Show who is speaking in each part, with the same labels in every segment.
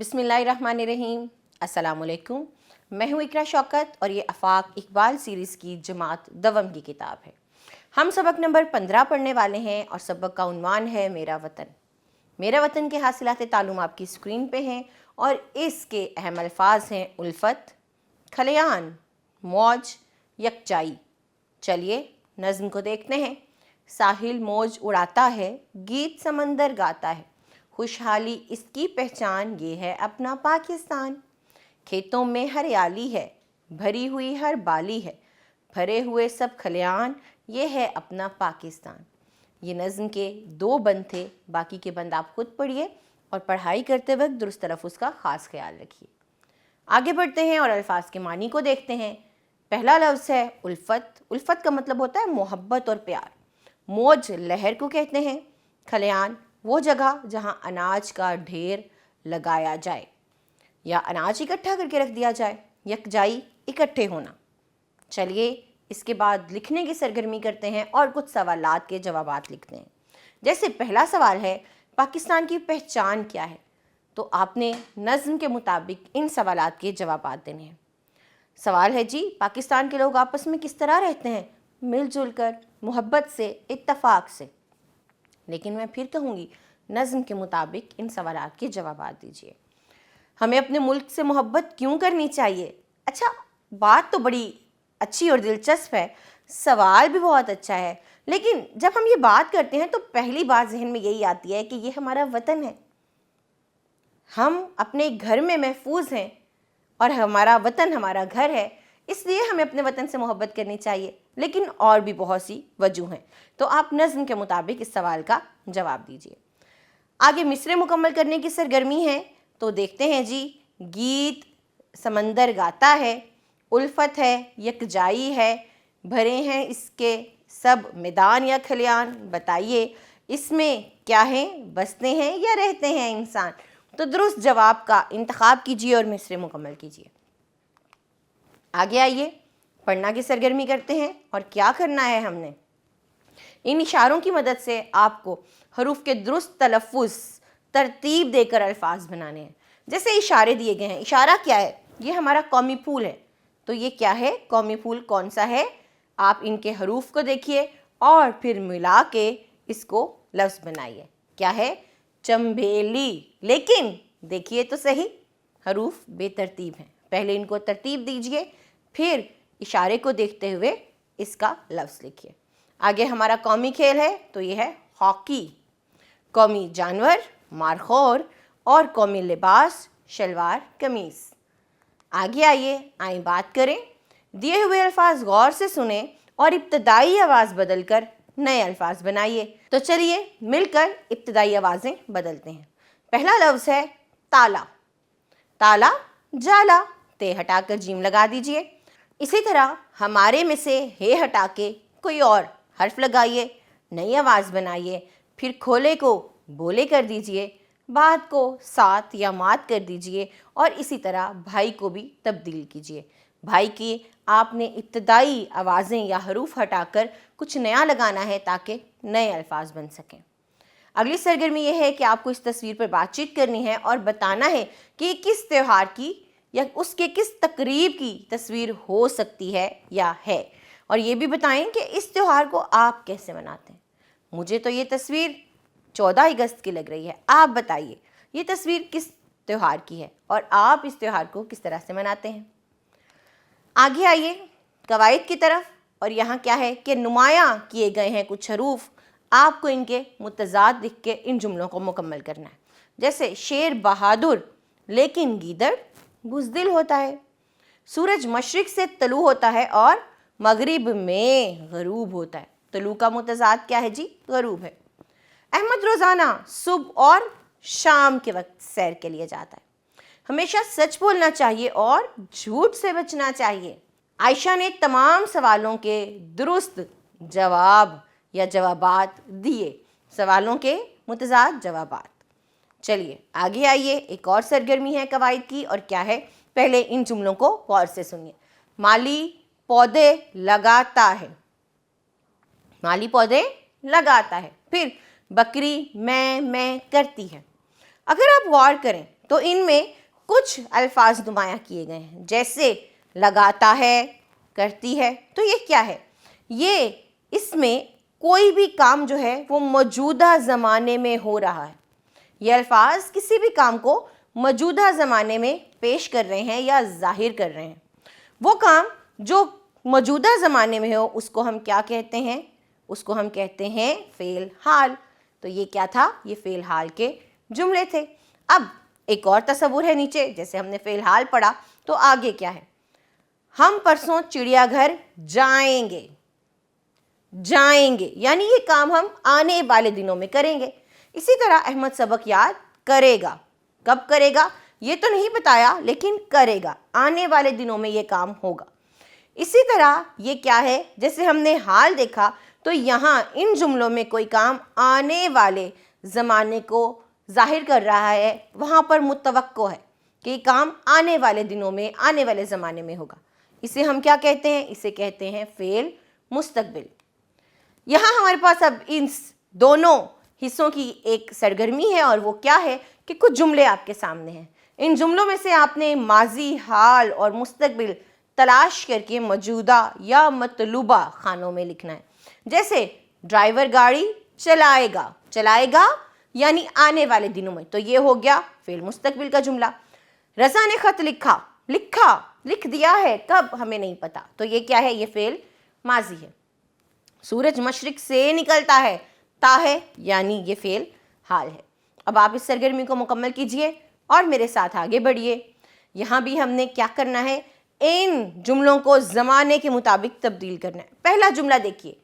Speaker 1: बिस्मिल्लाहिर्रहमानिर्रहीम। अस्सलाम वालेकुम। मैं हूँ इकरा शौकत और ये आफाक इकबाल सीरीज़ की जमात दवम की किताब है। हम सबक नंबर 15 पढ़ने वाले हैं और सबक का उन्वान है मेरा वतन। मेरा वतन के हासिलात तालुम आपकी स्क्रीन पे हैं और इसके अहम अल्फाज हैं उल्फत, खलियान, मौज, यकजाई। चलिए नज़्म को देखते हैं। साहिल मौज उड़ाता है, गीत समंदर गाता है, खुशहाली इसकी पहचान ये है अपना पाकिस्तान। खेतों में हरियाली है, भरी हुई हर बाली है, भरे हुए सब खलियान ये है अपना पाकिस्तान। ये नज़्म के 2 बंद थे, बाकी के बंद आप खुद पढ़िए और पढ़ाई करते वक्त दुरुस्त तलफ़्फ़ुज़ का ख़ास ख्याल रखिए। आगे बढ़ते हैं और अल्फाज के मानी को देखते हैं। पहला लफ्ज़ है उल्फत। उल्फत का मतलब होता है मोहब्बत और प्यार। मौज लहर को कहते हैं। खलियान वो जगह जहाँ अनाज का ढेर लगाया जाए या अनाज इकट्ठा करके रख दिया जाए। यकजाई इकट्ठे होना। चलिए इसके बाद लिखने की सरगर्मी करते हैं और कुछ सवालात के जवाबात लिखते हैं। जैसे पहला सवाल है पाकिस्तान की पहचान क्या है, तो आपने नज़्म के मुताबिक इन सवालात के जवाबात देने हैं। सवाल है जी पाकिस्तान के लोग आपस में किस तरह रहते हैं, मिलजुल कर, मोहब्बत से, इत्तफाक से। लेकिन मैं फिर कहूँगी नज़्म के मुताबिक इन सवालात के जवाबात दीजिए। हमें अपने मुल्क से मोहब्बत क्यों करनी चाहिए? अच्छा, बात तो बड़ी अच्छी और दिलचस्प है, सवाल भी बहुत अच्छा है, लेकिन जब हम ये बात करते हैं तो पहली बात जहन में यही आती है कि ये हमारा वतन है। हम अपने घर में महफूज हैं और हमारा वतन हमारा घर है, इसलिए हमें अपने वतन से मोहब्बत करनी चाहिए। लेकिन और भी बहुत सी वजह हैं, तो आप नज़्म के मुताबिक इस सवाल का जवाब दीजिए। आगे मिसरे मुकम्मल करने की सरगर्मी है, तो देखते हैं जी। गीत समंदर गाता है, उल्फत है, यकजाई है, भरे हैं इसके सब मैदान या खलियान, बताइए इसमें क्या है, बसते हैं या रहते हैं इंसान। तो दुरुस्त जवाब का इंतखाब कीजिए और मिसरे मुकम्मल कीजिए। आगे आइए पढ़ना की सरगर्मी करते हैं और क्या करना है हमने। इन इशारों की मदद से आपको हरूफ के दुरुस्त तलफ़्फ़ुज़ तरतीब देकर अल्फाज बनाने हैं। जैसे इशारे दिए गए हैं। इशारा क्या है? ये हमारा कौमी फूल है, तो ये क्या है, कौमी फूल कौन सा है? आप इनके हरूफ को देखिए और फिर मिला के इसको लफ्ज़ बनाइए। क्या है? चंबेली। लेकिन देखिए तो सही, हरूफ बेतरतीब हैं। पहले इनको तरतीब दीजिए, फिर इशारे को देखते हुए इसका लफ्ज़ लिखिए। आगे हमारा कौमी खेल है, तो ये है हॉकी। कौमी जानवर मारखोर और कौमी लिबास शलवार कमीज़। आगे आइए बात करें। दिए हुए अल्फाज गौर से सुने और इब्तदाई आवाज़ बदलकर नए अल्फाज बनाइए। तो चलिए मिलकर इब्तदाई आवाज़ें बदलते हैं। पहला लफ्ज़ है ताला। ताला, जाला, ते हटाकर जीम लगा दीजिए। इसी तरह हमारे में से हे हटा के कोई और हर्फ लगाइए, नई आवाज़ बनाइए, फिर खोले को बोले कर दीजिए, बात को सात या मात कर दीजिए और इसी तरह भाई को भी तब्दील कीजिए। भाई की आपने इब्तदाई आवाज़ें या हरूफ हटाकर कुछ नया लगाना है ताकि नए अल्फाज बन सकें। अगली सरगर्मी यह है कि आपको इस तस्वीर पर बातचीत करनी है और बताना है कि किस त्यौहार की या उसके किस तकरीब की तस्वीर हो सकती है या है, और ये भी बताएं कि इस त्यौहार को आप कैसे मनाते हैं। मुझे तो ये तस्वीर 14 अगस्त की लग रही है, आप बताइए ये तस्वीर किस त्यौहार की है और आप इस त्यौहार को किस तरह से मनाते हैं। आगे आइए कवायद की तरफ, और यहाँ क्या है कि नुमायाँ किए गए हैं कुछ हरूफ, आपको इनके मुतज़ाद लिख के इन जुमलों को मुकम्मल करना है। जैसे शेर बहादुर लेकिन गीदड़ बुज़दिल होता है, सूरज मशरिक से तलू होता है और मगरिब में गरूब होता है। तलू का मुतज़ाद क्या है जी? गरूब है। अहमद रोज़ाना सुबह और शाम के वक्त सैर के लिए जाता है। हमेशा सच बोलना चाहिए और झूठ से बचना चाहिए। आयशा ने तमाम सवालों के दुरुस्त जवाब या जवाबात दिए। सवालों के मुतज़ाद जवाबात। चलिए आगे आइए, एक और सरगर्मी है कवायद की, और क्या है, पहले इन जुमलों को गौर से सुनिए। माली पौधे लगाता है, माली पौधे लगाता है। फिर बकरी मैं करती है, अगर आप गौर करें तो इनमें कुछ अल्फाज नुमाया किए गए हैं, जैसे लगाता है, करती है। तो ये क्या है? ये इसमें कोई भी काम जो है वो मौजूदा ज़माने में हो रहा है। ये अल्फाज किसी भी काम को मौजूदा ज़माने में पेश कर रहे हैं या ज़ाहिर कर रहे हैं। वो काम जो मौजूदा ज़माने में हो उसको हम क्या कहते हैं? उसको हम कहते हैं फ़ेल हाल। तो ये क्या था? ये फ़ेल हाल के जुमले थे। अब एक और तस्वुर है नीचे, जैसे हमने फ़ेल हाल पढ़ा तो आगे क्या है? हम परसों चिड़ियाघर जाएंगे। जाएंगे यानी ये काम हम आने वाले दिनों में करेंगे। इसी तरह अहमद सबक याद करेगा। कब करेगा ये तो नहीं बताया, लेकिन करेगा, आने वाले दिनों में ये काम होगा। इसी तरह ये क्या है? जैसे हमने हाल देखा तो यहाँ इन जुमलों में कोई काम आने वाले ज़माने को ज़ाहिर कर रहा है, वहाँ पर मुतवक्को है कि काम आने वाले दिनों में, आने वाले ज़माने में होगा। इसे हम क्या कहते हैं? इसे कहते हैं फ़ेल मुस्तकबिल। यहाँ हमारे पास अब इन दोनों हिस्सों की एक सरगर्मी है, और वो क्या है कि कुछ जुमले आपके सामने हैं। इन जुमलों में से आपने माजी, हाल और मुस्तकबिल तलाश करके मौजूदा या मतलूबा खानों में लिखना है। जैसे ड्राइवर गाड़ी चलाएगा, चलाएगा यानी आने वाले दिनों में, तो ये हो गया फ़ेल मुस्तकबिल का जुमला। रज़ा ने ख़त लिखा, लिखा, लिख दिया है, कब हमें नहीं पता, तो ये क्या है? ये फ़ेल माजी है। सूरज मशरिक से निकलता है, ता है यानी ये फ़ेल हाल है। अब आप इस सरगर्मी को मुकम्मल कीजिए और मेरे साथ आगे बढ़िए। यहाँ भी हमने क्या करना है? इन जुमलों को ज़माने के मुताबिक तब्दील करना है। पहला जुमला देखिए,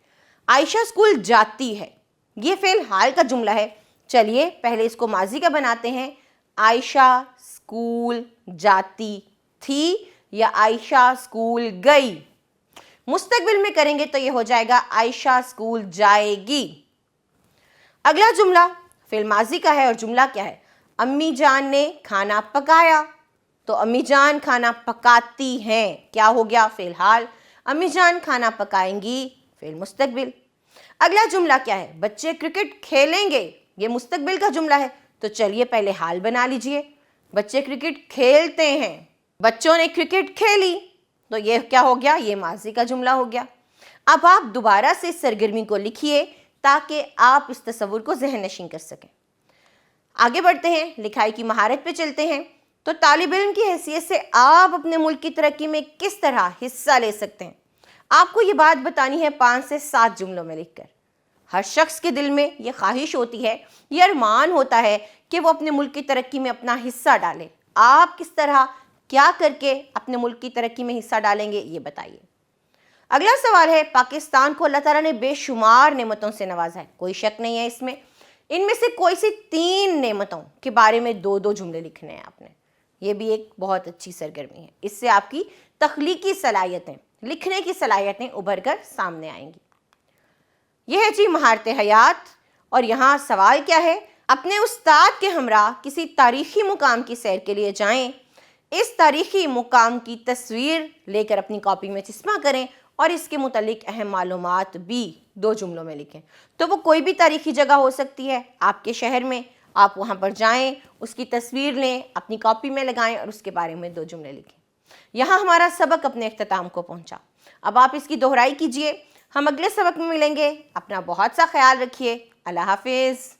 Speaker 1: आयशा स्कूल जाती है, ये फ़ेल हाल का जुमला है। चलिए पहले इसको माजी का बनाते हैं। आयशा स्कूल जाती थी या आयशा स्कूल गई। मुस्तकबिल में करेंगे तो ये हो जाएगा आयशा स्कूल जाएगी। अगला जुमला फ़ेल माजी का है और जुमला क्या है? अम्मी जान ने खाना पकाया, तो अम्मी जान खाना पकाती हैं, क्या हो गया? फ़ेल हाल। अम्मी जान खाना पकाएंगी, फ़ेल मुस्तकबिल। अगला जुमला क्या है? बच्चे क्रिकेट खेलेंगे, ये मुस्तकबिल का जुमला है। तो चलिए पहले हाल बना लीजिए। बच्चे क्रिकेट खेलते हैं, बच्चों ने क्रिकेट खेली, तो ये क्या हो गया? ये माजी का जुमला हो गया। अब आप दोबारा से सरगर्मी को लिखिए ताकि आप इस तस्वुर को ज़हन नशीं कर सकें। आगे बढ़ते हैं, लिखाई की महारत पे चलते हैं। तो तालिब इल्म की हैसियत से आप अपने मुल्क की तरक्की में किस तरह हिस्सा ले सकते हैं, आपको ये बात बतानी है 5 से 7 जुमलों में लिखकर। हर शख्स के दिल में ये ख्वाहिश होती है, ये अरमान होता है कि वो अपने मुल्क की तरक्की में अपना हिस्सा डाले। आप किस तरह, क्या करके अपने मुल्क की तरक्की में हिस्सा डालेंगे, ये बताइए। अगला सवाल है, पाकिस्तान को अल्लाह ताला ने बेशुमार नेमतों से नवाजा है, कोई शक नहीं है इसमें। इनमें से कोई सी 3 नेमतों के बारे में 2-2 जुमले लिखने हैं आपने। ये भी एक बहुत अच्छी सरगर्मी है, इससे आपकी तख्लीकी सलाहियतें, लिखने की सलाहियतें उभर कर सामने आएंगी। यह है जी महारत हयात। और यहाँ सवाल क्या है? अपने उस्ताद के हमरा किसी तारीख़ी मुकाम की सैर के लिए जाएं। इस तारीख़ी मुकाम की तस्वीर लेकर अपनी कॉपी में चिस्मा करें और इसके मुतालिक अहम मालूमात भी 2 जुमलों में लिखें। तो वो कोई भी तारीख़ी जगह हो सकती है आपके शहर में, आप वहाँ पर जाएं, उसकी तस्वीर लें, अपनी कॉपी में लगाएं और उसके बारे में 2 जुमले लिखें। यहाँ हमारा सबक अपने इख्तिताम को पहुँचा। अब आप इसकी दोहराई कीजिए। हम अगले सबक में मिलेंगे। अपना बहुत सा ख्याल रखिए। अल्लाह हाफिज़।